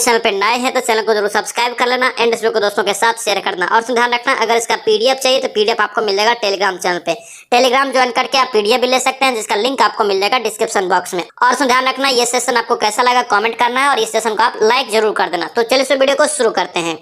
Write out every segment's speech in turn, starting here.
Channel पे नए हैं तो चैनल को जरूर सब्सक्राइब कर लेना एंड इस वीडियो को दोस्तों के साथ शेयर करना। और ध्यान रखना, अगर इसका पीडीएफ चाहिए तो पीडीएफ आपको मिल जाएगा टेलीग्राम चैनल पे। टेलीग्राम ज्वाइन करके आप पीडीएफ भी ले सकते हैं, जिसका लिंक आपको मिल जाएगा डिस्क्रिप्शन बॉक्स में। और ध्यान रखना, ये सेशन आपको कैसा लगा कमेंट करना है और इस सेशन को आप लाइक जरूर कर देना। तो चलिए इस वीडियो को शुरू करते हैं।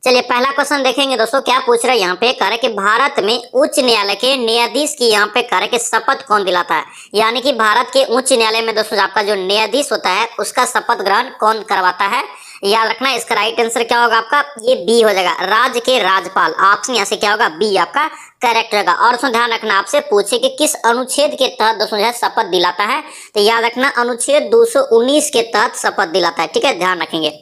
चलिए पहला क्वेश्चन देखेंगे दोस्तों। क्या पूछ रहे हैं यहाँ पे, कह रहे कि भारत में उच्च न्यायालय के न्यायाधीश की यहाँ पे कह रहे कि शपथ कौन दिलाता है। यानी कि भारत के उच्च न्यायालय में दोस्तों आपका जो न्यायाधीश होता है उसका शपथ ग्रहण कौन करवाता है। याद रखना, इसका राइट आंसर क्या होगा आपका, ये बी हो जाएगा, राज्य के राज्यपाल। ऑप्शन यहाँ से क्या होगा, बी आपका करेक्ट होगा। और उसमें ध्यान रखना, आपसे पूछे कि किस अनुच्छेद के तहत दोस्तों शपथ दिलाता है, तो याद रखना अनुच्छेद 219 के तहत शपथ दिलाता है। ठीक है, ध्यान रखेंगे।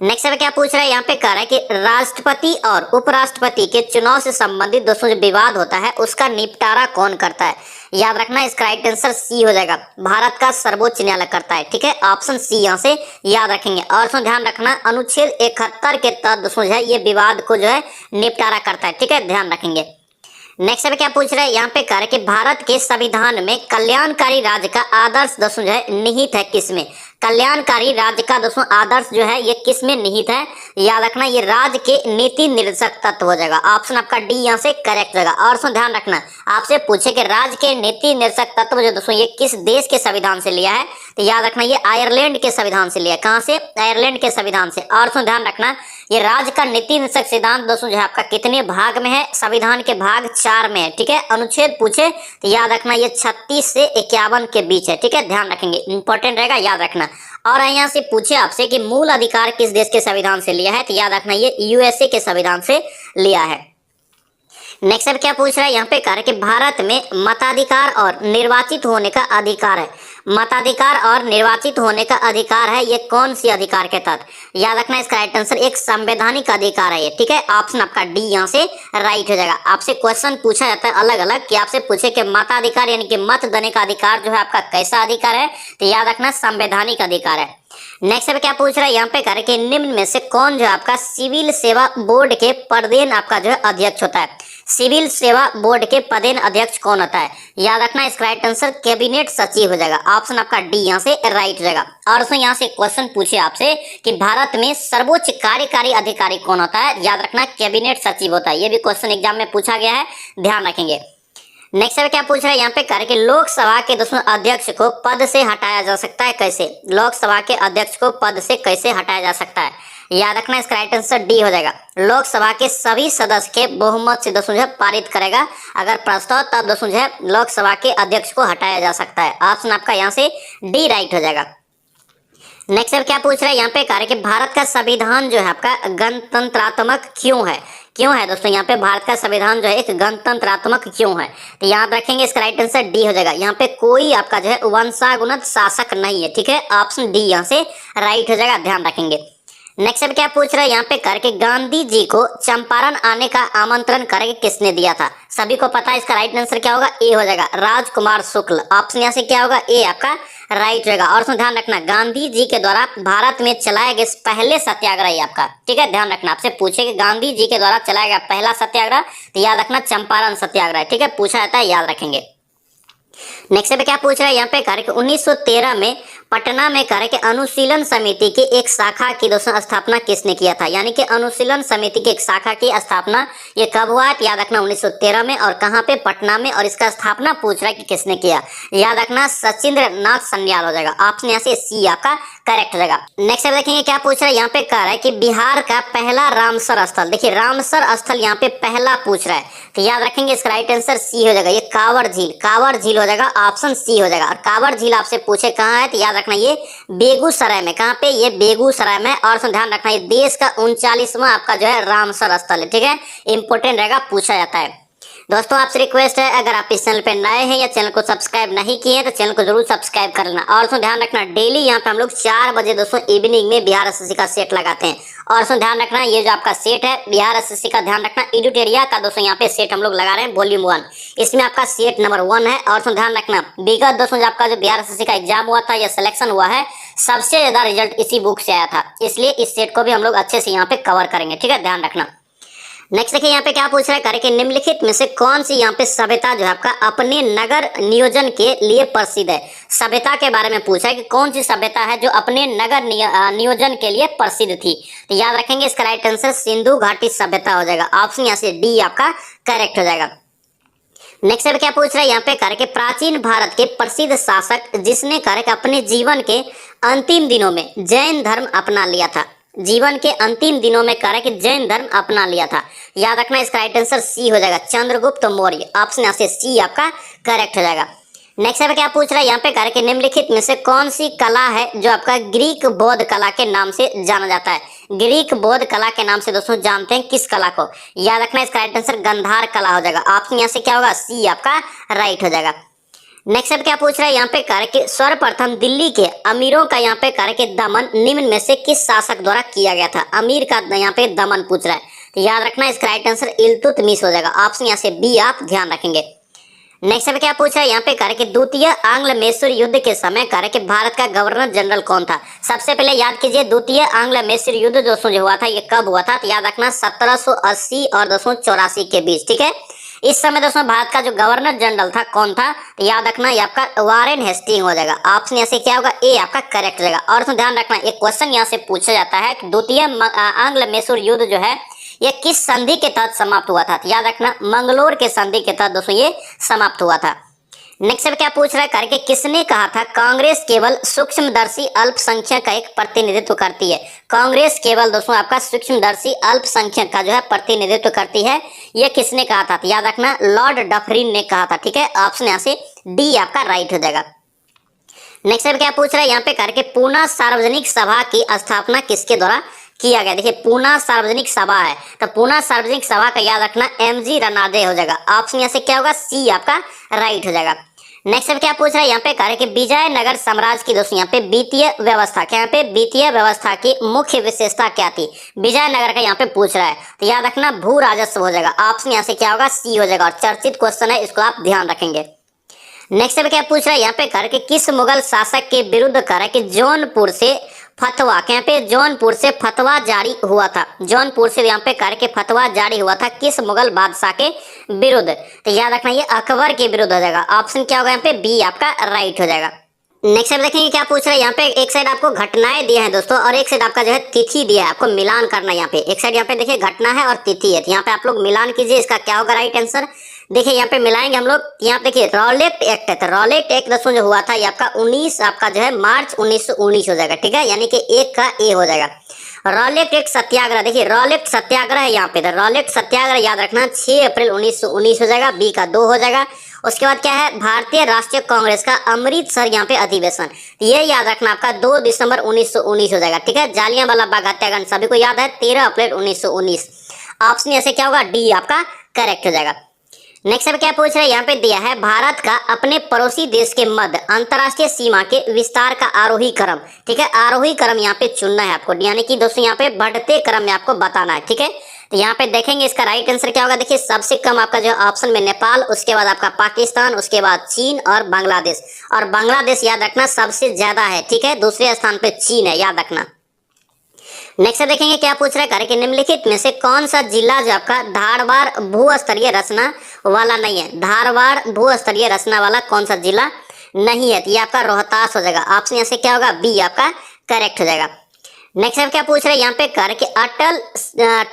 नेक्स्ट में क्या पूछ रहा है यहाँ पे, कह रहा है कि राष्ट्रपति और उपराष्ट्रपति के चुनाव से संबंधित दोस्तों जो विवाद होता है उसका निपटारा कौन करता है। याद रखना, इसका राइट आंसर सी हो जाएगा, भारत का सर्वोच्च न्यायालय करता है। ठीक है, ऑप्शन सी यहाँ से याद रखेंगे। और उसमें ध्यान रखना, अनुच्छेद 71 के तहत दोस्तों जो है ये विवाद को जो है निपटारा करता है। ठीक है, ध्यान रखेंगे। नेक्स्ट में क्या पूछ रहे हैं यहाँ पे, कह रहे कि भारत के संविधान में कल्याणकारी राज्य का आदर्श दोस्तों जो है निहित है किसमें। कल्याणकारी राज्य का दोस्तों आदर्श जो है ये किस में निहित है। याद रखना, ये राज्य के नीति निर्देशक तत्व हो जाएगा। ऑप्शन आपका डी यहाँ से करेक्ट होगा। और उसमें ध्यान रखना, आपसे पूछे कि राज्य के नीति निर्देशक तत्व जो दोस्तों ये किस देश के संविधान से लिया है, तो याद रखना ये आयरलैंड के संविधान से लिया है। कहाँ से, आयरलैंड के संविधान से। और उसमें ध्यान रखना, ये राज्य का नीति निर्देशक सिद्धांत दोस्तों जो है आपका कितने भाग में है, संविधान के भाग 4 में है। ठीक है, अनुच्छेद पूछे तो याद रखना ये 36 से 51 के बीच है। ठीक है, ध्यान रखेंगे, इंपॉर्टेंट रहेगा, याद रखना। और यहाँ से पूछे आपसे कि मूल अधिकार किस देश के संविधान से लिया है, तो याद रखना ये यूएसए के संविधान से लिया है। नेक्स्ट अब क्या पूछ रहा है यहाँ पे, कह रहे कि भारत में मताधिकार और निर्वाचित होने का अधिकार है। मताधिकार और निर्वाचित होने का अधिकार है, ये कौन सी अधिकार के तहत। याद रखना, इसका राइट आंसर एक संवैधानिक अधिकार है ये। ठीक है, ऑप्शन आपका डी यहाँ से राइट हो जाएगा। आपसे क्वेश्चन पूछा जाता है अलग अलग कि आपसे पूछे कि मताधिकार यानी कि मत देने का अधिकार जो है आपका कैसा अधिकार है, तो याद रखना संवैधानिक अधिकार है। नेक्स्ट अब क्या पूछ रहा है यहाँ पे, कह रहे कि निम्न में से कौन जो आपका सिविल सेवा बोर्ड के पदेन आपका जो है अध्यक्ष होता है। सिविल सेवा बोर्ड के पदेन अध्यक्ष कौन होता है। याद रखना, इसका राइट आंसर कैबिनेट सचिव हो जाएगा। ऑप्शन आपका डी यहाँ से राइट हो जाएगा। और उसमें यहाँ से क्वेश्चन पूछे आपसे कि भारत में सर्वोच्च कार्यकारी अधिकारी कौन होता है। याद रखना कैबिनेट सचिव होता है। ये भी क्वेश्चन एग्जाम में पूछा गया है, ध्यान रखेंगे। नेक्स्ट अब क्या पूछ रहा है यहाँ पे, कह रहे कि लोकसभा के दोस्तों अध्यक्ष को पद से हटाया जा सकता है कैसे। लोकसभा के अध्यक्ष को पद से कैसे हटाया जा सकता है। याद रखना, इसका राइट आंसर डी हो जाएगा, लोकसभा के सभी सदस्य के बहुमत से दोस्तों जो है पारित करेगा अगर प्रस्ताव, तब दोस्तों जो है लोकसभा के अध्यक्ष को हटाया जा सकता है। ऑप्शन आपका यहाँ से डी राइट हो जाएगा। नेक्स्ट अब क्या पूछ रहा है यहाँ पे, कह रहे कि भारत का संविधान जो है आपका गणतंत्रात्मक क्यों है। क्यों है दोस्तों यहाँ पे भारत का संविधान जो है एक गणतंत्रात्मक क्यों है, तो याद रखेंगे इसका राइट आंसर डी हो जाएगा। यहाँ पे कोई आपका जो है वंशानुगत शासक नहीं है। ठीक है, ऑप्शन डी यहाँ से राइट हो जाएगा, ध्यान रखेंगे। नेक्स्ट अब क्या पूछ रहा है यहाँ पे, करके गांधी जी को चंपारण आने का आमंत्रण करके किसने दिया था। सभी को पता है, इसका राइट आंसर क्या होगा, ए हो जाएगा, राजकुमार शुक्ल। ऑप्शन यहाँ से क्या होगा, ए आपका राइट रहेगा। और उसमें ध्यान रखना, गांधी जी के द्वारा भारत में चलाया गया पहले सत्याग्रह है आपका। ठीक है, ध्यान रखना, आपसे पूछे कि गांधी जी के द्वारा चलाया गया पहला सत्याग्रह, तो याद रखना चंपारण सत्याग्रह। ठीक है, पूछा जाता है, याद रखेंगे। नेक्स्ट पे क्या पूछ रहा है यहाँ पे, कह रहे कि 1913 में पटना में कह रहे कि अनुशीलन समिति की एक शाखा की दोस्तों स्थापना किसने किया था। यानी कि अनुशीलन समिति की एक शाखा की स्थापना ये कब हुआ है, याद रखना 1913 में, और कहाँ पे, पटना में। और इसका स्थापना पूछ रहा है कि किसने किया। याद रखना सचिंद्र नाथ सन्याल हो जाएगा। ऑप्शन यहाँ से सी आपका करेक्ट हो जाएगा। नेक्स्ट देखेंगे क्या पूछ रहा है यहाँ पे, कह रहा है कि बिहार का पहला रामसर स्थल, देखिए रामसर स्थल यहाँ पे पहला पूछ रहा है, तो याद रखेंगे इसका राइट आंसर सी हो जाएगा, ये कांवर झील। कांवर झील हो जाएगा, ऑप्शन सी हो जाएगा। और कांवर झील आपसे पूछे कहाँ है, तो याद रखना ये बेगूसराय में। कहाँ पे, ये बेगूसराय में। और ध्यान रखना, ये देश का 39वां आपका जो है रामसर स्थल है। ठीक है, इंपोर्टेंट रहेगा, पूछा जाता है। दोस्तों आपसे रिक्वेस्ट है, अगर आप इस चैनल पे नए हैं या चैनल को सब्सक्राइब नहीं किए हैं तो चैनल को जरूर सब्सक्राइब कर लेना। और ध्यान रखना, डेली यहाँ पे हम लोग 4 बजे दोस्तों इवनिंग में बिहार एसएससी का सेट लगाते हैं। और ध्यान रखना, ये जो आपका सेट है बिहार एसएससी का, ध्यान रखना एडिटोरिया का दोस्तों यहाँ पे सेट हम लोग लगा रहे हैं वॉल्यूम 1। इसमें आपका सेट नंबर 1 है। और ध्यान रखना, विगत दोस्तों जो आपका जो बिहार एसएससी का एग्जाम हुआ था या सिलेक्शन हुआ है, सबसे ज्यादा रिजल्ट इसी बुक से आया था, इसलिए इस सेट को भी हम लोग अच्छे से यहाँ पे कवर करेंगे। ठीक है, ध्यान रखना। नेक्स्ट देखिए यहाँ पे क्या पूछ रहा है, करके निम्नलिखित में से कौन सी यहाँ पे सभ्यता जो है आपका अपने नगर नियोजन के लिए प्रसिद्ध है। सभ्यता के बारे में पूछा है कि कौन सी सभ्यता है जो अपने नगर नियोजन के लिए प्रसिद्ध थी। तो याद रखेंगे इसका राइट आंसर सिंधु घाटी सभ्यता हो जाएगा। ऑप्शन यहाँ से डी आपका करेक्ट हो जाएगा। नेक्स्ट अब क्या पूछ रहा है यहाँ पे, करके प्राचीन भारत के प्रसिद्ध शासक जिसने करके अपने जीवन के अंतिम दिनों में जैन धर्म अपना लिया था। जीवन के अंतिम दिनों में करके जैन धर्म अपना लिया था। याद रखना इसका राइट आंसर सी हो जाएगा, चंद्रगुप्त मौर्य। ऑप्शन यहाँ से सी आपका करेक्ट हो जाएगा। नेक्स्ट अब क्या पूछ रहा है यहाँ पे, करके निम्नलिखित में से कौन सी कला है जो आपका ग्रीक बौद्ध कला के नाम से जाना जाता है। ग्रीक बौद्ध कला के नाम से दोस्तों जानते हैं किस कला को। याद रखना इसका राइट आंसर गंधार कला हो जाएगा। ऑप्शन यहाँ से क्या होगा, सी आपका राइट हो जाएगा। नेक्स्ट अब क्या पूछ रहा है यहाँ पे, करके सर्वप्रथम दिल्ली के अमीरों का यहाँ पे करके दमन निम्न में से किस शासक द्वारा किया गया था। अमीर का यहाँ पे दमन पूछ रहा है, तो याद रखना इसका राइट आंसर इल्तुतमिश हो जाएगा। ऑप्शन यहाँ से बी आप ध्यान रखेंगे। नेक्स्ट अब क्या पूछ रहा है यहाँ पे, करके द्वितीय आंग्ल मैसूर युद्ध के समय करके भारत का गवर्नर जनरल कौन था। सबसे पहले याद कीजिए द्वितीय आंग्ल मैसूर युद्ध दोस्तों जो हुआ था ये कब हुआ था, तो याद रखना 1780 और 284 के बीच। ठीक है, इस समय दोस्तों भारत का जो गवर्नर जनरल था कौन था, तो याद रखना ये आपका वारेन हेस्टिंग हो जाएगा। ऑप्शन यहाँ से क्या होगा, ए आपका करेक्ट हो जाएगा। और उसमें ध्यान रखना एक क्वेश्चन यहाँ से पूछा जाता है कि द्वितीय आंग्ल मैसूर युद्ध जो है ये किस संधि के तहत समाप्त हुआ था। तो याद रखना मंगलोर के संधि के तहत दोस्तों ये समाप्त हुआ था। नेक्स्ट अब क्या पूछ रहा है, करके किसने कहा था कांग्रेस केवल सूक्ष्मदर्शी अल्पसंख्यक का एक प्रतिनिधित्व करती है। कांग्रेस केवल दोस्तों आपका सूक्ष्मदर्शी अल्पसंख्यक का जो है प्रतिनिधित्व करती है, यह किसने कहा था। तो याद रखना लॉर्ड डफरिन ने कहा था। ठीक है, ऑप्शन यहाँ से डी आपका राइट हो जाएगा। नेक्स्ट अब क्या पूछ रहा है यहाँ पे, करके पूना सार्वजनिक सभा की स्थापना किसके द्वारा किया गया। देखिए पूना सार्वजनिक सभा है, तो पूना सार्वजनिक सभा का याद रखना एमजी रनादे हो जाएगा। ऑप्शन यहाँ से क्या होगा, सी आपका राइट हो जाएगा। नेक्स्ट अब क्या पूछ रहा है यहाँ पे, करके विजयनगर साम्राज्य की दोस्तों यहाँ पे वित्तीय व्यवस्था क्या, यहाँ पे वित्तीय व्यवस्था की मुख्य विशेषता क्या थी। विजयनगर का यहाँ पे पूछ रहा है, तो याद रखना भू राजस्व हो जाएगा। ऑप्शन यहाँ से क्या होगा, सी हो जाएगा। और चर्चित क्वेश्चन है, इसको आप ध्यान रखेंगे। नेक्स्ट अब क्या पूछ रहा है यहाँ पे, करके किस मुगल शासक के विरुद्ध करके जौनपुर से फतवा यहाँ पे जौनपुर से फतवा जारी हुआ था। जौनपुर से यहाँ पे करके फतवा जारी हुआ था किस मुगल बादशाह के विरुद्ध। तो याद रखना ये अकबर के विरुद्ध हो जाएगा। ऑप्शन क्या होगा यहाँ पे, बी आपका राइट हो जाएगा। नेक्स्ट अब देखेंगे क्या पूछ रहा है यहाँ पे, एक साइड आपको घटनाएं दिए हैं दोस्तों और एक साइड आपका जो है तिथि दिया है, आपको मिलान करना है। यहाँ पे एक साइड यहाँ पे देखिए घटना है और तिथि है, तो यहाँ पे आप लोग मिलान कीजिए, इसका क्या होगा राइट आंसर। देखिए यहाँ पे मिलाएंगे हम लोग। यहाँ पे देखिए रॉलेट एक्ट है, तो रॉलेट एक्ट दोस्तों जो हुआ था ये आपका 19 आपका जो है मार्च 1919 हो जाएगा। ठीक है, यानी कि एक का ए हो जाएगा। रॉलेट एक्ट सत्याग्रह, देखिए रॉलेट सत्याग्रह है यहाँ पे, तो रॉलेट सत्याग्रह याद रखना 6 अप्रैल 1919 हो जाएगा, बी का 2 हो जाएगा। उसके बाद क्या है, भारतीय राष्ट्रीय कांग्रेस का अमृतसर यहाँ पे अधिवेशन, ये याद रखना आपका 2 दिसंबर 1919 हो जाएगा। ठीक है, जालियांवाला बाग हत्याकांड सभी को याद है 13 अप्रैल 1919। ऑप्शन ऐसे क्या होगा, डी आपका करेक्ट हो जाएगा। नेक्स्ट अब क्या पूछ रहे हैं यहाँ पे दिया है, भारत का अपने पड़ोसी देश के मध्य अंतर्राष्ट्रीय सीमा के विस्तार का आरोही क्रम। ठीक है, आरोही क्रम यहाँ पे चुनना है आपको, यानी कि दोस्तों यहाँ पे बढ़ते क्रम में आपको बताना है। ठीक है, तो यहाँ पे देखेंगे इसका राइट आंसर क्या होगा। देखिए सबसे कम आपका जो ऑप्शन में नेपाल, उसके बाद आपका पाकिस्तान, उसके बाद चीन और बांग्लादेश। और बांग्लादेश याद रखना सबसे ज्यादा है। ठीक है, दूसरे स्थान पे चीन है, याद रखना। नेक्स्ट देखेंगे क्या पूछ रहा है, करके निम्नलिखित में से कौन सा जिला जो आपका धारवाड़ भू-स्तरीय रचना वाला नहीं है। धारवाड़ भू-स्तरीय रचना वाला कौन सा जिला नहीं है, तो ये आपका रोहतास हो जाएगा। ऑप्शन यहाँ से क्या होगा, बी आपका करेक्ट हो जाएगा। नेक्स्ट अब क्या पूछ रहे हैं यहाँ पे, करके अटल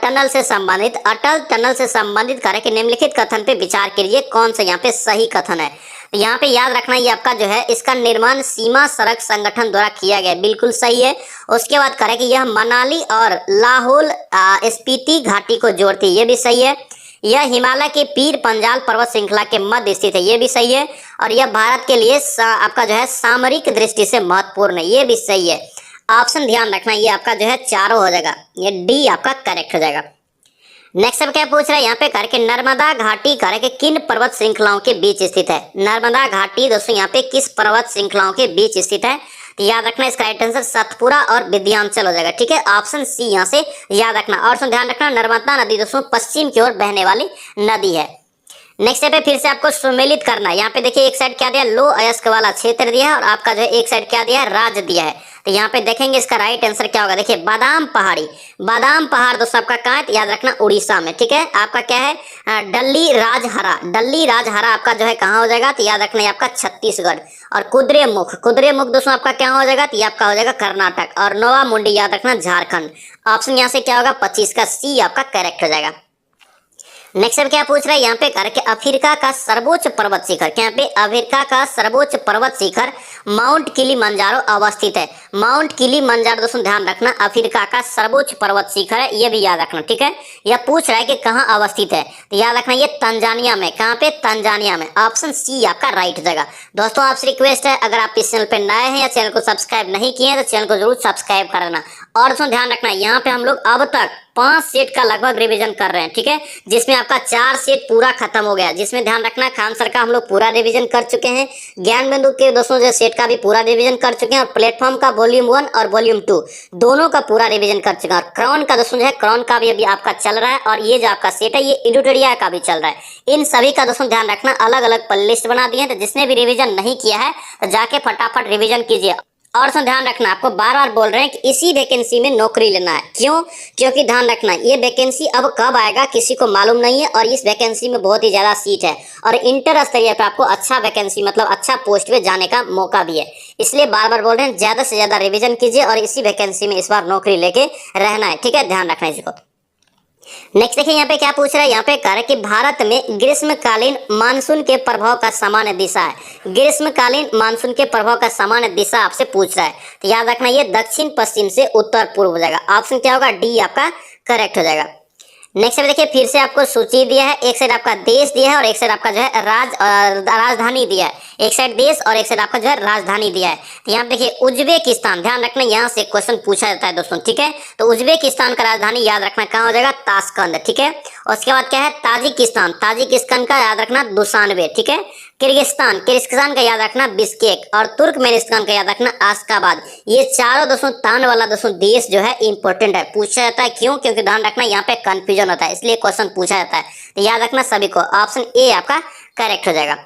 टनल से संबंधित करके निम्नलिखित कथन पे विचार कीजिए, कौन सा यहाँ पे सही कथन है। यहाँ पे याद रखना ये आपका जो है इसका निर्माण सीमा सड़क संगठन द्वारा किया गया, बिल्कुल सही है। उसके बाद करें कि यह मनाली और लाहौल स्पीति घाटी को जोड़ती है, ये भी सही है। यह हिमालय के पीर पंजाल पर्वत श्रृंखला के मध्य स्थित है, ये भी सही है। और यह भारत के लिए आपका जो है सामरिक दृष्टि से महत्वपूर्ण है, ये भी सही है। ऑप्शन ध्यान रखना ये आपका जो है चारों हो जाएगा, ये डी आपका करेक्ट हो जाएगा। नेक्स्ट अब क्या पूछ रहा है यहाँ पे, करके नर्मदा घाटी करके किन पर्वत श्रृंखलाओं के बीच स्थित है। नर्मदा घाटी दोस्तों यहाँ पे किस पर्वत श्रृंखलाओं के बीच स्थित है, तो याद रखना इसका राइट आंसर सतपुरा और विंध्याचल हो जाएगा। ठीक है, ऑप्शन सी यहाँ से याद रखना। और ध्यान रखना नर्मदा नदी दोस्तों पश्चिम की ओर बहने वाली नदी है। नेक्स्ट पे फिर से आपको सुमेलित करना है। यहाँ पे देखिए एक साइड क्या दिया, लो अयस्क वाला क्षेत्र दिया है और आपका जो है एक साइड क्या दिया है, राज्य दिया है। तो यहाँ पे देखेंगे इसका राइट आंसर क्या होगा। देखिए बादाम पहाड़ी, बादाम पहाड़ दोस्तों आपका कहाँ है, तो याद रखना उड़ीसा में। ठीक है, आपका क्या है डल्ली राजहरा, डल्ली राजहरा आपका जो है कहाँ हो जाएगा, तो याद रखना ये आपका छत्तीसगढ़। और कुद्रेमुख, कुद्रेमुख दोस्तों आपका क्या हो जाएगा, तो ये आपका हो जाएगा कर्नाटक। और नोवा मुंडी याद रखना झारखंड। ऑप्शन यहाँ से क्या होगा 25 का सी आपका करेक्ट हो जाएगा। नेक्स्ट अब क्या पूछ रहा है यहाँ पे करके अफ्रीका का सर्वोच्च पर्वत शिखर, क्या पे अफ्रीका का सर्वोच्च पर्वत शिखर माउंट किलिमंजारो अवस्थित है। माउंट किलिमंजारो दोस्तों ध्यान रखना अफ्रीका का सर्वोच्च पर्वत शिखर है, ये भी याद रखना। ठीक है, यह पूछ रहा है कि कहाँ अवस्थित है, तो याद रखना ये तंजानिया में। कहाँ पे, तंजानिया में। ऑप्शन सी आपका राइट जगह। दोस्तों आपसे रिक्वेस्ट है अगर आप इस चैनल पे नए हैं या चैनल को सब्सक्राइब नहीं किए हैं तो चैनल को जरूर सब्सक्राइब करना। और दोस्तों ध्यान रखना यहाँ पे हम लोग अब तक 5 सेट का लगभग रिवीजन कर रहे हैं। ठीक है, जिसमें आपका 4 सेट पूरा खत्म हो गया, जिसमें ध्यान रखना खान सर का हम लोग पूरा रिवीजन कर चुके हैं, ज्ञान बिंदु के दोस्तों जो सेट का भी पूरा रिवीजन कर चुके हैं, और प्लेटफॉर्म का वॉल्यूम 1 और वॉल्यूम 2 दोनों का पूरा रिवीजन कर चुके हैं। और क्राउन का दोस्तों जो है क्राउन का भी अभी आपका चल रहा है, और ये जो आपका सेट है ये एडिटोरिया का भी चल रहा है। इन सभी का दोस्तों ध्यान रखना अलग अलग प्ले लिस्ट बना दिए हैं, तो जिसने भी रिवीजन नहीं किया है तो जाके फटाफट रिवीजन कीजिए। और सुन ध्यान रखना आपको बार बार बोल रहे हैं कि इसी वैकेंसी में नौकरी लेना है। क्यों, क्योंकि ध्यान रखना ये वैकेंसी अब कब आएगा किसी को मालूम नहीं है, और इस वैकेंसी में बहुत ही ज़्यादा सीट है, और इंटर स्तरीय पे आपको अच्छा वैकेंसी मतलब अच्छा पोस्ट पे जाने का मौका भी है। इसलिए बार बार बोल रहे हैं ज़्यादा से ज़्यादा रिविजन कीजिए और इसी वैकेंसी में इस बार नौकरी लेके रहना है। ठीक है, ध्यान रखना इसको। नेक्स्ट देखिए यहाँ पे क्या पूछ रहा है, यहाँ पे कह रहा है कि भारत में ग्रीष्मकालीन मानसून के प्रभाव का सामान्य दिशा है। ग्रीष्मकालीन मानसून के प्रभाव का सामान्य दिशा आपसे पूछ रहा है, तो याद रखना ये दक्षिण पश्चिम से उत्तर पूर्व हो जाएगा। ऑप्शन क्या होगा, डी आपका करेक्ट हो जाएगा। नेक्स्ट देखिए फिर से आपको सूची दिया है, एक साइड आपका देश दिया है और एक साइड आपका जो है राजधानी दिया है। एक साइड देश और एक साइड आपका जो है राजधानी दिया है। तो यहाँ पे देखिए उज्बेकिस्तान, ध्यान रखना यहाँ से क्वेश्चन पूछा जाता है दोस्तों। ठीक है, तो उज्बेकिस्तान का राजधानी याद रखना कहाँ हो जाएगा, ताशकंद। ठीक है, और उसके बाद क्या है ताजिकिस्तान, ताजिकिस्तान का याद रखना दुशानबे। ठीक है, किर्गिस्तान, किर्गिस्तान का याद रखना बिश्केक, और तुर्कमेनिस्तान का याद रखना आशकाबाद। ये चारों दोस्तों तान वाला दोस्तों देश जो है इंपॉर्टेंट है, पूछा जाता है। क्यों, क्योंकि ध्यान रखना यहाँ पे कंफ्यूजन होता है, इसलिए क्वेश्चन पूछा जाता है। तो याद रखना सभी को, ऑप्शन ए आपका करेक्ट हो जाएगा।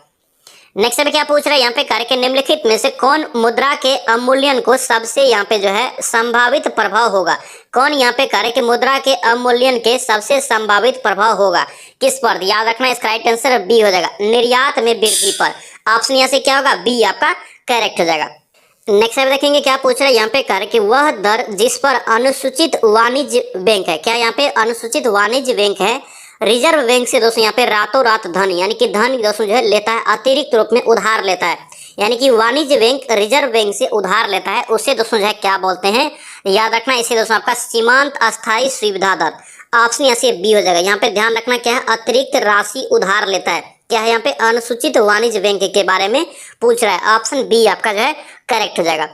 नेक्स्ट में क्या पूछ रहा है यहाँ पे, कार्य के निम्नलिखित में से कौन मुद्रा के अवमूल्यन को सबसे यहाँ पे जो है संभावित प्रभाव होगा। कौन यहाँ पे कार्य के मुद्रा के अवमूल्यन के सबसे संभावित प्रभाव होगा किस पर, याद रखना इसका राइट आंसर बी हो जाएगा, निर्यात में वृद्धि पर। ऑप्शन यहाँ से क्या होगा, बी आपका करेक्ट हो जाएगा। नेक्स्ट में देखेंगे क्या पूछ रहा है यहाँ पे, कार्य कि वह दर जिस पर अनुसूचित वाणिज्य बैंक है, क्या यहाँ पे अनुसूचित वाणिज्य बैंक है, रिजर्व बैंक से दोस्तों यहाँ पे रातों रात धन यानी कि धन दोस्तों जो है लेता है, अतिरिक्त रूप में उधार लेता है, यानी कि वाणिज्य बैंक रिजर्व बैंक से उधार लेता है, उसे दोस्तों जो है क्या बोलते हैं, याद रखना इसे दोस्तों आपका सीमांत अस्थायी सुविधा दर। ऑप्शन यहाँ से बी हो जाएगा। यहाँ पे ध्यान रखना क्या है, अतिरिक्त राशि उधार लेता है, क्या है यहाँ पे अनुसूचित वाणिज्य बैंक के बारे में पूछ रहा है। ऑप्शन बी आपका जो है करेक्ट हो जाएगा।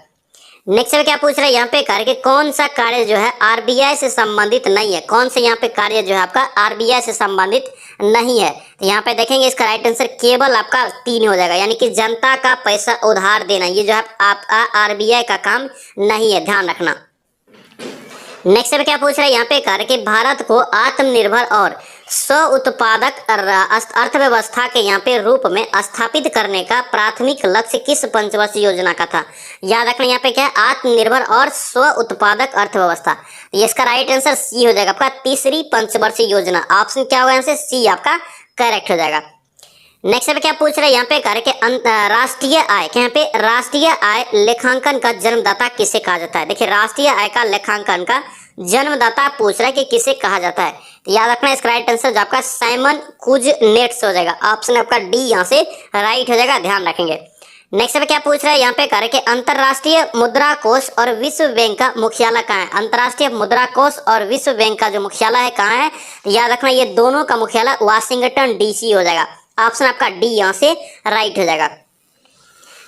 नेक्स्ट में क्या पूछ रहा है यहाँ पे, कार्य के कौन सा कार्य जो है आरबीआई से संबंधित नहीं है, कौन सा यहाँ पे कार्य जो है आपका आरबीआई से संबंधित नहीं है। तो यहाँ पे देखेंगे इसका राइट आंसर केवल आपका 3 हो जाएगा, यानी कि जनता का पैसा उधार देना, ये जो है आपका आरबीआई का काम नहीं है, ध्यान रखना। नेक्स्ट में क्या पूछ रहा है यहाँ पे, कार्य कि भारत को आत्मनिर्भर और स्व उत्पादक अर्थव्यवस्था के यहाँ पे रूप में स्थापित करने का प्राथमिक लक्ष्य किस पंचवर्षीय योजना का था। याद रखना यहाँ पे क्या है, आत्मनिर्भर और स्व उत्पादक अर्थव्यवस्था। ये इसका राइट आंसर सी हो जाएगा, आपका तीसरी पंचवर्षीय योजना। ऑप्शन क्या होगा यहाँ से, सी आपका करेक्ट हो जाएगा। नेक्स्ट पे क्या पूछ रहा है यहाँ पे, कार्य के राष्ट्रीय आय, यहाँ पे राष्ट्रीय आय लेखांकन का जन्मदाता किसे कहा जाता है। देखिए राष्ट्रीय आय का लेखांकन का जन्मदाता पूछ रहा है कि किसे कहा जाता है। तो याद रखना इसका राइट आंसर जो आपका साइमन कुजनेट्स हो जाएगा। ऑप्शन आपका डी यहाँ से राइट हो जाएगा, ध्यान रखेंगे। नेक्स्ट पे क्या पूछ रहा है यहाँ पे, कार्य के अंतर्राष्ट्रीय मुद्रा कोष और विश्व बैंक का मुख्यालय कहाँ है। अंतर्राष्ट्रीय मुद्रा कोष और विश्व बैंक का जो मुख्यालय है कहाँ है, तो याद रखना ये दोनों का मुख्यालय वाशिंगटन डीसी हो जाएगा। ऑप्शन आपका डी यहाँ से राइट हो जाएगा।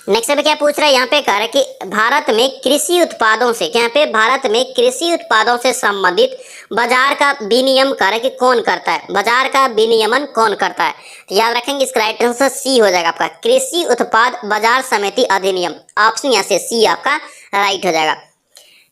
नेक्स्ट पे क्या पूछ रहा है यहाँ पे, कार्य कि भारत में कृषि उत्पादों से, यहाँ पे भारत में कृषि उत्पादों से संबंधित बाजार का विनियमन कार्य कि कौन करता है, बाजार का विनियमन कौन करता है। तो याद रखेंगे इसका राइट आंसर सी हो जाएगा, आपका कृषि उत्पाद बाजार समिति अधिनियम। ऑप्शन यहाँ से सी आपका राइट हो जाएगा।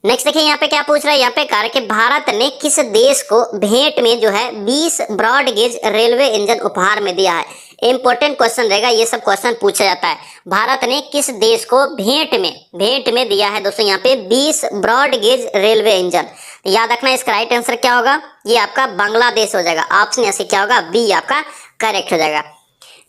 नेक्स्ट देखिए यहाँ पे क्या पूछ रहा है, यहाँ पे कह रहा है कि भारत ने किस देश को भेंट में जो है 20 ब्रॉड गेज रेलवे इंजन उपहार में दिया है। इंपॉर्टेंट क्वेश्चन रहेगा, ये सब क्वेश्चन पूछा जाता है। भारत ने किस देश को भेंट में दिया है दोस्तों यहाँ पे 20 ब्रॉड गेज रेलवे इंजन। तो याद रखना इसका राइट आंसर क्या होगा, ये आपका बांग्लादेश हो जाएगा। ऑप्शन यहाँ से क्या होगा, बी आपका करेक्ट हो जाएगा।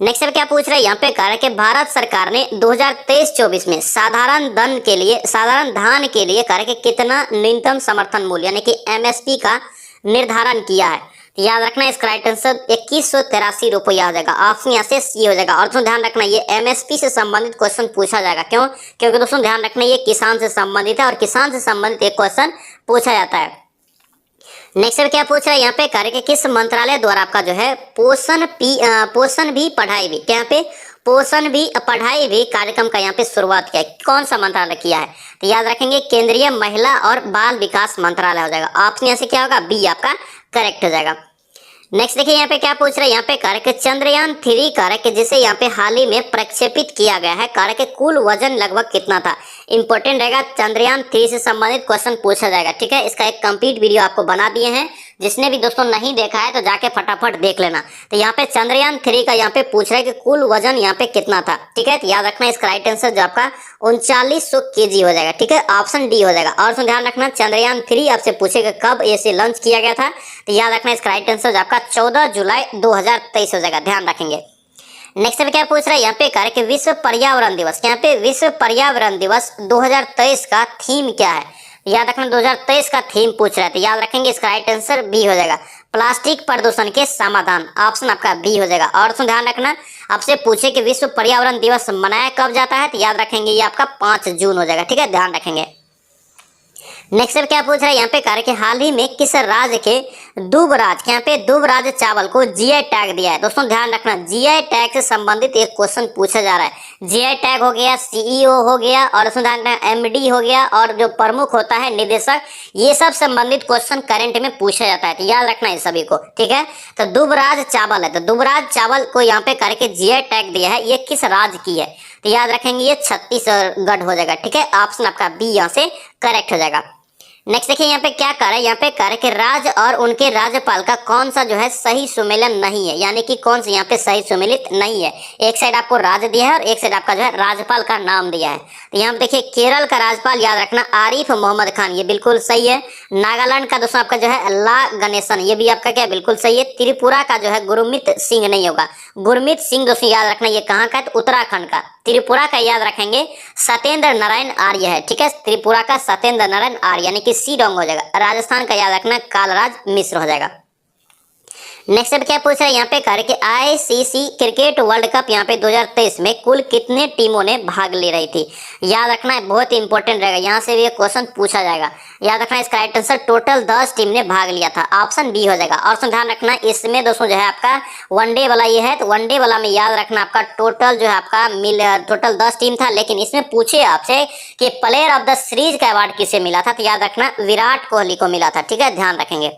नेक्स्ट क्या पूछ रहे हैं, यहाँ पे कह रहा है कि भारत सरकार ने 2023-24 में साधारण धान के लिए कह रहा है कि कितना न्यूनतम समर्थन मूल्य यानी कि एमएसपी का निर्धारण किया है। तो याद रखना इसका राइट आंसर 2183 रुपया हो जाएगा। ऑप्शन यहाँ से सी हो जाएगा। और दोस्तों ध्यान रखना ये एमएसपी से संबंधित क्वेश्चन पूछा जाएगा। क्यों? क्योंकि दोस्तों ध्यान रखना ये किसान से संबंधित है और किसान से संबंधित एक क्वेश्चन पूछा जाता है। नेक्स्ट क्या पूछ रहा है, यहाँ पे कार्य के किस मंत्रालय द्वारा आपका जो है पोषण भी पढ़ाई भी कार्यक्रम का यहाँ पे शुरुआत किया है। कौन सा मंत्रालय किया है? तो याद रखेंगे केंद्रीय महिला और बाल विकास मंत्रालय हो जाएगा। ऑप्शन यहाँ से क्या होगा, बी आपका करेक्ट हो जाएगा। नेक्स्ट देखिए यहाँ पे क्या पूछ रहे हैं, यहाँ पे कार्य के चंद्रयान 3 कार्य के जिसे यहाँ पे हाल ही में प्रक्षेपित किया गया है, कार्य के कुल वजन लगभग कितना था। इंपॉर्टेंट रहेगा, चंद्रयान 3 से संबंधित क्वेश्चन पूछा जाएगा। ठीक है, इसका एक कंप्लीट वीडियो आपको बना दिए हैं, जिसने भी दोस्तों नहीं देखा है तो जाके फटाफट देख लेना। तो यहाँ पे चंद्रयान 3 का यहाँ पे पूछ रहा है कि कुल वजन यहाँ पे कितना था। ठीक है, तो याद रखना इसका राइट आंसर जो आपका 3900 kg हो जाएगा। ठीक है, ऑप्शन डी हो जाएगा। और ध्यान रखना चंद्रयान 3 आपसे पूछेगा कब इसे लॉन्च किया गया था। तो याद रखना इसका राइट आंसर जो आपका 14 जुलाई 2023 हो जाएगा। ध्यान रखेंगे। नेक्स्ट में क्या पूछ रहा है, यहाँ पे कार्य के विश्व पर्यावरण दिवस, यहाँ पे विश्व पर्यावरण दिवस 2023 का थीम क्या है। याद रखना 2023 का थीम पूछ रहा है। तो याद रखेंगे इसका राइट आंसर बी हो जाएगा, प्लास्टिक प्रदूषण के समाधान। ऑप्शन आपका बी हो जाएगा। और ध्यान रखना आपसे पूछे कि विश्व पर्यावरण दिवस मनाया कब जाता है, तो याद रखेंगे ये आपका 5 जून हो जाएगा। ठीक है, ध्यान रखेंगे। नेक्स्ट क्या पूछ रहा है, यहाँ पे कार्य के हाल ही में किस राज्य के दुबराज, यहाँ पे दुबराज चावल को जीआई टैग दिया है। दोस्तों ध्यान रखना जीआई टैग से संबंधित एक क्वेश्चन पूछा जा रहा है। जीआई टैग हो गया, सीईओ हो गया और ध्यान रखना एमडी हो गया और जो प्रमुख होता है निदेशक, ये सब संबंधित क्वेश्चन करंट में पूछा जाता है। तो याद रखना है सभी को। ठीक है, तो दुबराज चावल है, तो दुबराज चावल को यहाँ पे करके जीआई टैग दिया है, ये किस राज्य की है। तो याद रखेंगे ये छत्तीसगढ़ हो जाएगा। ठीक है, ऑप्शन आपका बी यहाँ से करेक्ट हो जाएगा। नेक्स्ट देखिए यहाँ पे क्या कर रहा है, यहाँ पे कर के राज्य और उनके राज्यपाल का कौन सा जो है सही सुमेलन नहीं है, यानी कि कौन सा यहाँ पे सही सुमेलित नहीं है। एक साइड आपको राज्य दिया है और एक साइड आपका जो है राज्यपाल का नाम दिया है। तो यहाँ पे देखिए केरल का राज्यपाल याद रखना आरिफ मोहम्मद खान, ये बिल्कुल सही है। नागालैंड का दोस्तों आपका जो है ला गणेशन, ये भी आपका क्या बिल्कुल सही है। त्रिपुरा का जो है गुरमीत सिंह नहीं होगा, गुरमीत सिंह दोस्तों याद रखना ये कहाँ का है, तो उत्तराखंड का। त्रिपुरा का याद रखेंगे सत्येंद्र नारायण आर्य है। ठीक है, त्रिपुरा का सत्येंद्र नारायण आर्य यानी कि सी डोंग हो जाएगा। राजस्थान का याद रखना कालराज मिश्र हो जाएगा। नेक्स्ट अब क्या पूछ रहा है, यहाँ पे कार्य के आईसीसी क्रिकेट वर्ल्ड कप यहाँ पे 2023 में कुल कितने टीमों ने भाग ले रही थी। याद रखना है बहुत ही इंपॉर्टेंट रहेगा, यहाँ से भी एक क्वेश्चन पूछा जाएगा। याद रखना इसका राइट आंसर टोटल 10 टीम ने भाग लिया था। ऑप्शन बी हो जाएगा। और ध्यान रखना इसमें दोस्तों जो है आपका वनडे वाला ये है, तो वनडे वाला में याद रखना आपका टोटल जो है आपका टोटल 10 टीम था, लेकिन इसमें पूछे आपसे कि प्लेयर ऑफ द सीरीज का अवार्ड किसे मिला था, तो याद रखना विराट कोहली को मिला था। ठीक है, ध्यान रखेंगे।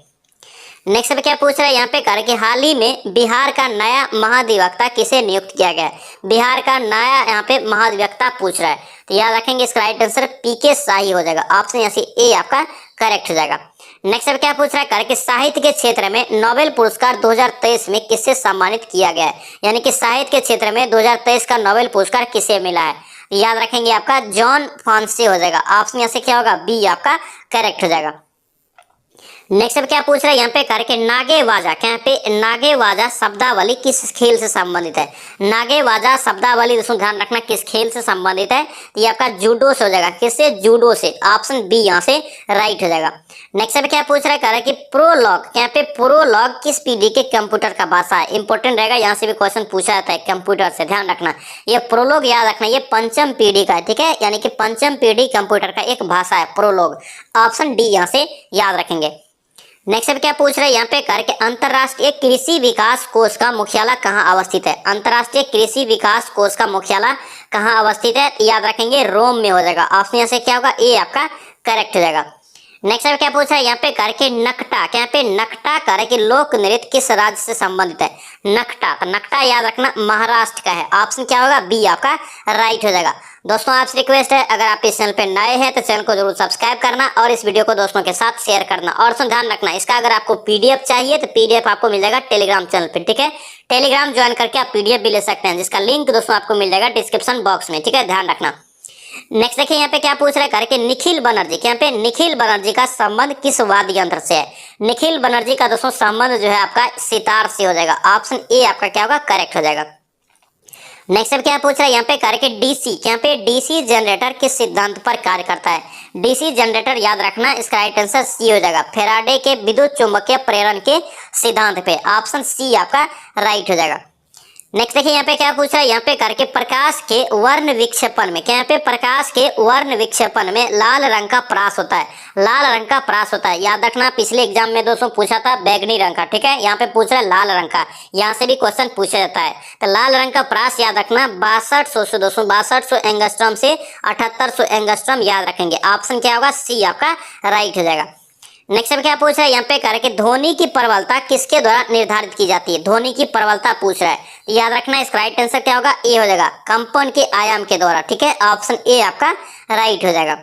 नेक्स्ट क्या पूछ रहा है, यहाँ पे कार्य के हाल ही में बिहार का नया महाधिवक्ता किसे नियुक्त किया गया है। बिहार का नया यहाँ पे महाधिवक्ता पूछ रहा है, तो याद रखेंगे इसका राइट आंसर पीके शाही हो जाएगा। ऑप्शन यहाँ से ए आपका करेक्ट हो जाएगा। नेक्स्ट अब क्या पूछ रहा है, कार्य के साहित्य के क्षेत्र में नोबेल पुरस्कार 2023 में किससे सम्मानित किया गया है, यानी कि साहित्य के क्षेत्र में 2023 का नोबेल पुरस्कार किसे मिला है। याद रखेंगे आपका जॉन फॉन्से हो जाएगा। ऑप्शन यहाँ से क्या होगा, बी आपका करेक्ट हो जाएगा। नेक्स्ट अब क्या पूछ रहा है, यहाँ पे करके नागेवाजा, क्या पे नागेवाजा शब्दावली किस खेल से संबंधित है। नागेवाजा शब्दावली दोस्तों ध्यान रखना किस खेल से संबंधित है, ये आपका जूडो से हो जाएगा। किससे, जूडो से। ऑप्शन बी यहाँ से राइट हो जाएगा। नेक्स्ट अब क्या पूछ रहा है, कह रहा है कि प्रोलॉग, यहाँ पे प्रोलॉग किस पीढ़ी के कंप्यूटर का भाषा है। इंपॉर्टेंट रहेगा, यहाँ से भी क्वेश्चन पूछा जाता है कंप्यूटर से। ध्यान रखना ये प्रोलॉग याद रखना ये पंचम पीढ़ी का है। ठीक है, यानी कि पंचम पीढ़ी कंप्यूटर का एक भाषा है प्रोलॉग। ऑप्शन डी यहाँ से याद रखेंगे। नेक्स्ट अब क्या पूछ रहे हैं, यहाँ पे करके अंतरराष्ट्रीय कृषि विकास कोष का मुख्यालय कहाँ अवस्थित है। अंतरराष्ट्रीय कृषि विकास कोष का मुख्यालय कहाँ अवस्थित है, याद रखेंगे रोम में हो जाएगा। ऑप्शन यहाँ से क्या होगा, ए आपका करेक्ट हो जाएगा। नेक्स्ट अब क्या पूछ रहा है यहाँ पे करके नकटा, क्या पे नकटा करे कि लोक नृत्य किस राज्य से संबंधित है। नकटा, तो नकटा याद रखना महाराष्ट्र का है। ऑप्शन क्या होगा, बी आपका राइट हो जाएगा। दोस्तों आपसे रिक्वेस्ट है, अगर आप इस चैनल पे नए हैं तो चैनल को जरूर सब्सक्राइब करना और इस वीडियो को दोस्तों के साथ शेयर करना। और ध्यान रखना, इसका अगर आपको पीडीएफ चाहिए तो पीडीएफ आपको मिल जाएगा टेलीग्राम चैनल पे, ठीक है। टेलीग्राम ज्वाइन करके आप पीडीएफ भी ले सकते हैं, जिसका लिंक दोस्तों आपको मिल जाएगा डिस्क्रिप्शन बॉक्स में, ठीक है, ध्यान रखना। नेक्स्ट देखिए यहाँ पे क्या पूछ रहा है करके निखिल बनर्जी, यहाँ पे निखिल बनर्जी का संबंध किस वाद्य यंत्र से है। निखिल बनर्जी का दोस्तों संबंध जो है आपका सितार से हो जाएगा। ऑप्शन ए आपका क्या होगा, करेक्ट हो जाएगा। नेक्स्ट अब क्या पूछ रहा है यहाँ पे करके डीसी, यहाँ पे डीसी जनरेटर किस सिद्धांत पर कार्य करता है। डीसी जनरेटर याद रखना, इसका राइट आंसर सी हो जाएगा, फैराडे के विद्युत चुंबकीय प्रेरण के सिद्धांत पे। ऑप्शन सी आपका राइट हो जाएगा। नेक्स्ट देखिए यहाँ पे क्या पूछ रहा है, यहाँ पे करके प्रकाश के वर्ण विक्षेपण में, क्या यहाँ पे प्रकाश के वर्ण विक्षेपण में लाल रंग का प्रास होता है। लाल रंग का प्रास होता है, याद रखना, पिछले एग्जाम में दोस्तों पूछा था बैगनी रंग का, ठीक है। यहाँ पे पूछ रहा है लाल रंग का, यहाँ से भी क्वेश्चन पूछा जाता है। तो लाल रंग का प्रास याद रखना 6200 से 6200 एंगस्ट्रॉम से 7800 एंगस्ट्रॉम याद रखेंगे। ऑप्शन क्या होगा, सी आपका राइट हो जाएगा। नेक्स्ट अब क्या पूछ रहा है यहाँ पे करके ध्वनि की प्रबलता किसके द्वारा निर्धारित की जाती है। ध्वनि की प्रबलता पूछ रहा है, याद रखना, इसका राइट आंसर क्या होगा, ए हो जाएगा, कंपन के आयाम के द्वारा, ठीक है। ऑप्शन ए आपका राइट हो जाएगा।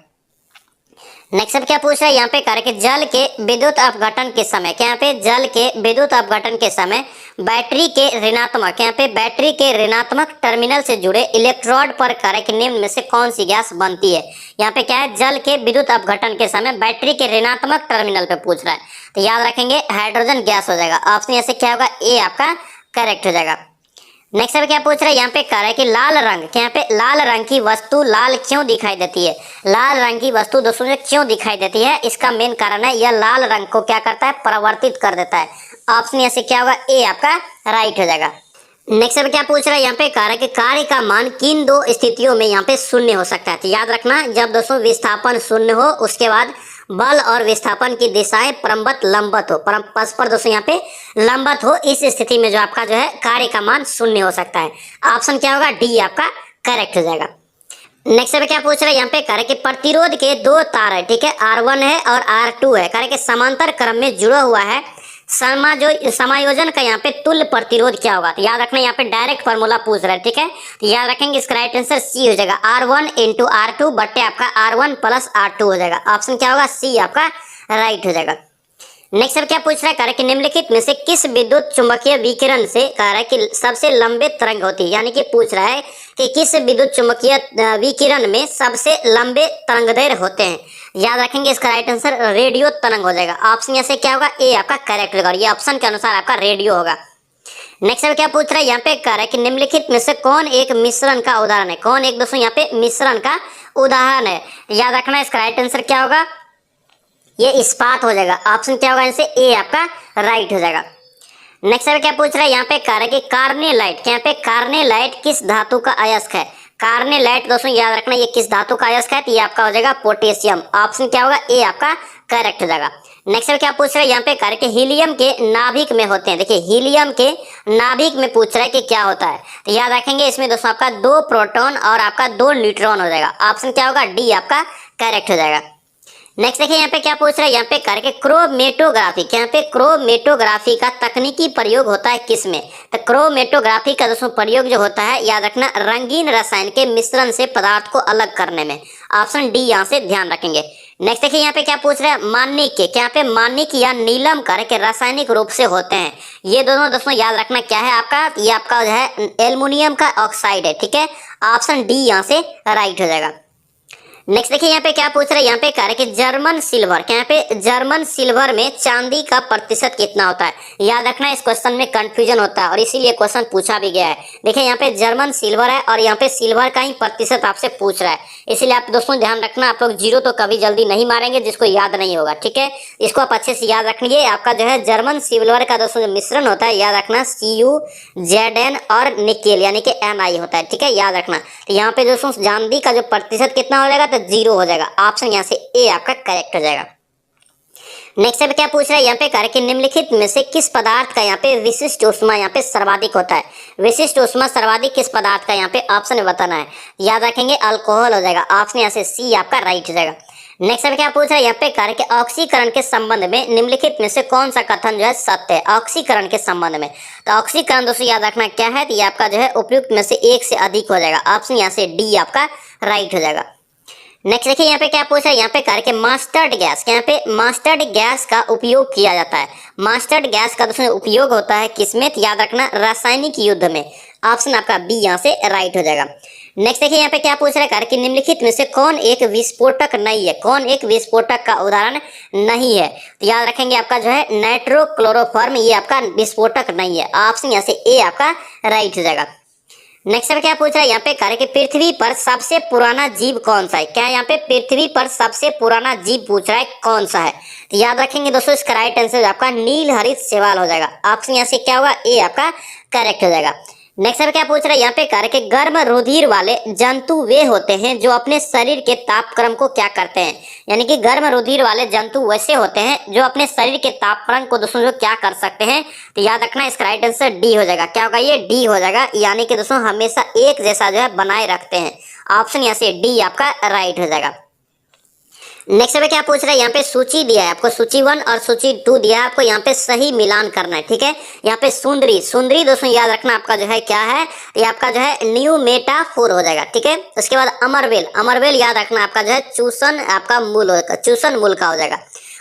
नेक्स्ट अब क्या पूछ रहा है यहाँ पे करके जल के विद्युत अपघटन के समय, क्या यहाँ पे जल के विद्युत अपघटन के समय बैटरी के ऋणात्मक, यहाँ पे बैटरी के ऋणात्मक टर्मिनल से जुड़े इलेक्ट्रोड पर करके निम्न में से कौन सी गैस बनती है। यहाँ पे क्या है, जल के विद्युत अपघटन के समय बैटरी के ऋणात्मक टर्मिनल पे पूछ रहा है, तो याद रखेंगे हाइड्रोजन गैस हो जाएगा। ऑप्शन यहाँ से क्या होगा, ए आपका करेक्ट हो जाएगा। नेक्स्ट अब क्या पूछ रहा है यहाँ पे कह रहा है कि लाल रंग, क्या यहाँ पे लाल रंग की वस्तु लाल क्यों दिखाई देती है। लाल रंग की वस्तु दोस्तों से क्यों दिखाई देती है, इसका मेन कारण है यह लाल रंग को क्या करता है, परिवर्तित कर देता है। ऑप्शन यहाँ से क्या होगा, ए आपका राइट हो जाएगा। नेक्स्ट अब क्या पूछ रहा है यहाँ पे कह रहा है कि कार्य का मान किन दो स्थितियों में यहाँ पे शून्य हो सकता है। तो याद रखना, जब दोस्तों विस्थापन शून्य हो, उसके बाद बल और विस्थापन की दिशाएं परम्बत लंबत हो, परस्पर दोस्तों यहाँ पे लंबत हो, इस स्थिति में जो आपका जो है कार्य का मान शून्य हो सकता है। ऑप्शन क्या होगा, डी आपका करेक्ट हो जाएगा। नेक्स्ट अब क्या पूछ रहा है यहाँ पे करे कि प्रतिरोध के दो तार है, ठीक है, R1 है और R2 है, करे कि समांतर क्रम में जुड़ा हुआ है, समायोजन का यहाँ पे तुल्य प्रतिरोध क्या होगा। तो याद रखना, यहाँ पे डायरेक्ट फॉर्मूला पूछ रहा है, ठीक है, तो याद रखेंगे इसका राइट आंसर सी हो जाएगा, R1 इंटू R2 बट्टे आपका R1 प्लस R2 हो जाएगा। ऑप्शन क्या होगा, सी आपका राइट हो जाएगा। नेक्स्ट अब क्या पूछ रहा है, कह रहा है कि निम्नलिखित में से किस विद्युत चुंबकीय विकिरण से कह रहा है कि सबसे लंबे तरंग होती है, यानी कि पूछ रहा है कि किस विद्युत चुंबकीय विकिरण में सबसे लंबे तरंगदैर्घ्य होते हैं। याद रखेंगे इसका राइट आंसर रेडियो तरंग हो जाएगा। ऑप्शन यहाँ से क्या होगा, ए आपका करेक्ट होगा, और ये ऑप्शन के अनुसार आपका रेडियो होगा। नेक्स्ट अब क्या पूछ रहा है यहाँ पे कह रहा है कि निम्नलिखित में से कौन एक मिश्रण का उदाहरण है। कौन एक दोस्तों यहाँ पे मिश्रण का उदाहरण है, याद रखना, इसका राइट आंसर क्या होगा, ये इस्पात हो जाएगा। ऑप्शन क्या होगा, इनसे ए आपका राइट हो जाएगा। नेक्स्ट अब क्या पूछ रहा है यहाँ पे कह रहा है कि कार्नेलाइट, यहाँ पे कार्नेलाइट किस धातु का अयस्क है। कार्नेलाइट दोस्तों याद रखना, ये किस धातु का अयस्क है, तो ये आपका हो जाएगा पोटेशियम। ऑप्शन क्या होगा, ए आपका करेक्ट हो जाएगा। नेक्स्ट अब क्या पूछ रहा है यहाँ पे कह रहा है कि हीलियम के नाभिक में होते हैं। देखिए हीलियम के नाभिक में पूछ रहा है कि क्या होता है, तो याद रखेंगे इसमें दोस्तों आपका 2 प्रोटॉन और आपका 2 न्यूट्रॉन हो जाएगा। ऑप्शन क्या होगा, डी आपका करेक्ट हो जाएगा। नेक्स्ट देखिए यहाँ पे क्या पूछ रहा है यहाँ पे करके क्रोमेटोग्राफी, यहाँ पे क्रोमेटोग्राफी का तकनीकी प्रयोग होता है किसमें। तो क्रोमेटोग्राफी का दोस्तों प्रयोग जो होता है, याद रखना, रंगीन रसायन के मिश्रण से पदार्थ को अलग करने में। ऑप्शन डी यहाँ से ध्यान रखेंगे। नेक्स्ट देखिए यहाँ पे क्या पूछ रहा है, मानिक के, क्या पे मानिक या नीलम करके रासायनिक रूप से होते हैं। ये दोनों दोस्तों याद रखना क्या है आपका, ये आपका जो है एल्युमिनियम का ऑक्साइड है, ठीक है। ऑप्शन डी यहाँ से राइट हो जाएगा। नेक्स्ट देखिए यहाँ पे क्या पूछ रहा है यहाँ पे कह रहा है कि जर्मन सिल्वर, क्या यहाँ पे जर्मन सिल्वर में चांदी का प्रतिशत कितना होता है। याद रखना, इस क्वेश्चन में कंफ्यूजन होता है और इसीलिए क्वेश्चन पूछा भी गया है। देखिए यहाँ पे जर्मन सिल्वर है और यहाँ पे सिल्वर का ही प्रतिशत आपसे पूछ रहा है, इसीलिए आप दोस्तों ध्यान रखना, आप लोग जीरो तो कभी जल्दी नहीं मारेंगे जिसको याद नहीं होगा, ठीक है। इसको आप अच्छे से याद रखिए। आपका जो है जर्मन सिल्वर का दोस्तों जो मिश्रण होता है, याद रखना CuZn और निकेल यानी कि Ni होता है, ठीक है, याद रखना। तो यहाँ पे दोस्तों चांदी का जो प्रतिशत कितना हो जाएगा, तो 0 हो जाएगा। ऑप्शन यहाँ से ए आपका करेक्ट हो जाएगा। नेक्स्ट अब क्या पूछ रहा है यहाँ पे कह कि निम्नलिखित में से किस पदार्थ का यहाँ पे विशिष्ट ऊष्मा यहाँ पे सर्वाधिक होता है। विशिष्ट ऊष्मा सर्वाधिक किस पदार्थ का यहाँ पे ऑप्शन बताना है। याद रखेंगे अल्कोहल हो जाएगा। ऑप्शन यहाँ से सी आपका राइट हो जाएगा। नेक्स्ट अब क्या पूछ रहा है यहाँ पे कार्य के ऑक्सीकरण के संबंध में निम्नलिखित में से कौन सा कथन जो है सत्य है ऑक्सीकरण के संबंध में। तो ऑक्सीकरण दोस्तों याद रखना क्या है, तो ये आपका जो है उपयुक्त में से एक से अधिक हो जाएगा। ऑप्शन यहाँ से डी आपका राइट हो जाएगा। नेक्स्ट देखिए यहाँ पे क्या पूछा है, यहाँ पे कार्य के मास्टर्ड गैस, यहाँ पे मास्टर्ड गैस का उपयोग किया जाता है। मास्टर्ड गैस का दोस्तों उपयोग होता है किसमें, तो याद रखना रासायनिक युद्ध में। ऑप्शन आपका बी यहाँ से राइट हो जाएगा। नेक्स्ट देखिए यहाँ पे क्या पूछ रहा है कार्य कि निम्नलिखित में से कौन एक विस्फोटक नहीं है, कौन एक विस्फोटक का उदाहरण नहीं है। तो याद रखेंगे आपका जो है नाइट्रोक्लोरोफॉर्म, ये आपका विस्फोटक नहीं है। ऑप्शन यहाँ से ए आपका राइट हो जाएगा। नेक्स्ट में क्या पूछ रहा है यहाँ पे कार्य कि पृथ्वी पर सबसे पुराना जीव कौन सा है। क्या यहाँ पे पृथ्वी पर सबसे पुराना जीव पूछ रहा है कौन सा है। तो याद रखेंगे दोस्तों इसका राइट आंसर आपका नील हरित शैवाल हो जाएगा। ऑप्शन यहाँ से क्या होगा, ए आपका करेक्ट हो जाएगा। नेक्स्ट में क्या पूछ रहा है यहाँ पे कार्य के गर्म रुधिर वाले जंतु वे होते हैं जो अपने शरीर के तापक्रम को क्या करते हैं। यानी कि गर्म रुधिर वाले जंतु वैसे होते हैं जो अपने शरीर के तापक्रम को दोस्तों जो क्या कर सकते हैं। तो याद रखना इसका राइट आंसर डी हो जाएगा। क्या होगा, ये डी हो जाएगा। यानी कि दोस्तों हमेशा एक जैसा जो है बनाए रखते हैं। ऑप्शन यहाँ से डी आपका राइट हो जाएगा। नेक्स्ट में क्या पूछ रहा है यहाँ पे सूची दिया है आपको, सूची 1 और सूची 2 दिया है आपको। यहाँ पे सही मिलान करना है, ठीक है। यहाँ पे सुंदरी, सुंदरी दोस्तों याद रखना आपका जो है क्या है, ये आपका जो है न्यू मेटाफोर हो जाएगा, ठीक है। उसके बाद अमरवेल, अमरवेल याद रखना आपका जो है चूसन आपका मूल होगा, चूसन मूल का हो जाएगा।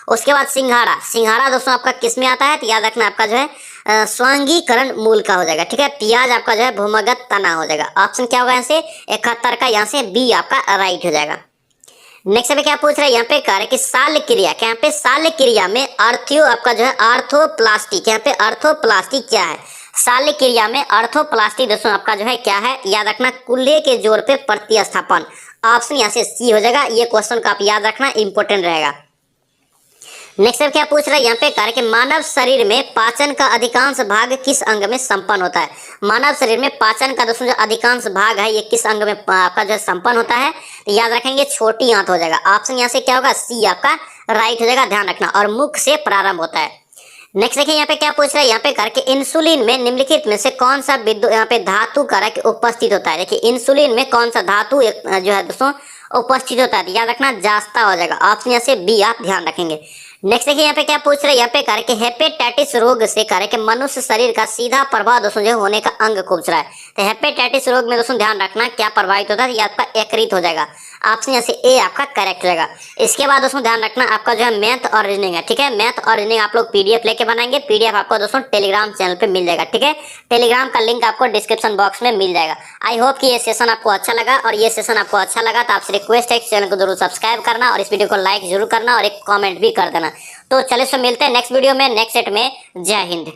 उसके बाद सिंघाड़ा, सिंघाड़ा दोस्तों आपका किस में आता है, तो याद रखना आपका जो है स्वांगीकरण मूल का हो जाएगा, ठीक है। प्याज आपका जो है भूमगत तना हो जाएगा। ऑप्शन क्या होगा यहाँ से 71 का, यहाँ से बी आपका राइट हो जाएगा। नेक्स्ट में क्या पूछ रहा है यहाँ पे कार्य कि साल क्रिया, क्या यहाँ पे साल क्रिया में आर्थियो आपका जो है आर्थोप्लास्टी, यहाँ पे आर्थोप्लास्टी क्या है। साल क्रिया में आर्थोप्लास्टी दोस्तों आपका जो है क्या है, याद रखना कूल्हे के जोड़ पे प्रतिस्थापन। ऑप्शन यहाँ से सी हो जाएगा। ये क्वेश्चन का आप याद रखना, इंपॉर्टेंट रहेगा। नेक्स्ट अब क्या पूछ रहा है यहाँ पे कार्य कि मानव शरीर में पाचन का अधिकांश भाग किस अंग में संपन्न होता है। मानव शरीर में पाचन का दोस्तों जो अधिकांश भाग है ये किस अंग में आपका जो संपन्न होता है। तो याद रखेंगे छोटी आंत हो जाएगा। ऑप्शन यहाँ से क्या होगा, सी आपका राइट हो जाएगा, ध्यान रखना। और मुख से प्रारंभ होता है। नेक्स्ट देखिए यहाँ पे क्या पूछ रहा है यहाँ पे कार्य कि इंसुलिन में निम्नलिखित में से कौन सा विद्युत यहाँ पे धातु कारक उपस्थित होता है। देखिए इंसुलिन में कौन सा धातु जो है दोस्तों उपस्थित होता है, याद रखना जास्ता हो जाएगा। ऑप्शन यहाँ से बी आप ध्यान रखेंगे। नेक्स्ट देखिए यहाँ पे क्या पूछ रहे हैं यहाँ पे कार्य के हेपेटाइटिस रोग से कार्य के मनुष्य शरीर का सीधा प्रभाव दोस्तों जो होने का अंग पूछ रहा है। तो हेपेटाइटिस रोग में दोस्तों ध्यान रखना क्या प्रभावित होता है, ये आपका यकृत हो जाएगा। ऑप्शन यहाँ से ए आपका करेक्ट हो जाएगा। इसके बाद दोस्तों ध्यान रखना आपका जो है मैथ और रीजनिंग है, ठीक है। मैथ और रीजनिंग आप लोग पीडीएफ लेके बनाएंगे। पीडीएफ आपको दोस्तों टेलीग्राम चैनल पे मिल जाएगा, ठीक है। टेलीग्राम का लिंक आपको डिस्क्रिप्शन बॉक्स में मिल जाएगा। आई होप कि ये सेशन आपको अच्छा लगा, और ये सेशन आपको अच्छा लगा तो आपसे रिक्वेस्ट है चैनल को जरूर सब्सक्राइब करना और इस वीडियो को लाइक जरूर करना और एक कॉमेंट भी कर देना। तो चलिए मिलते हैं नेक्स्ट वीडियो में, नेक्स्ट सेट में। जय हिंद।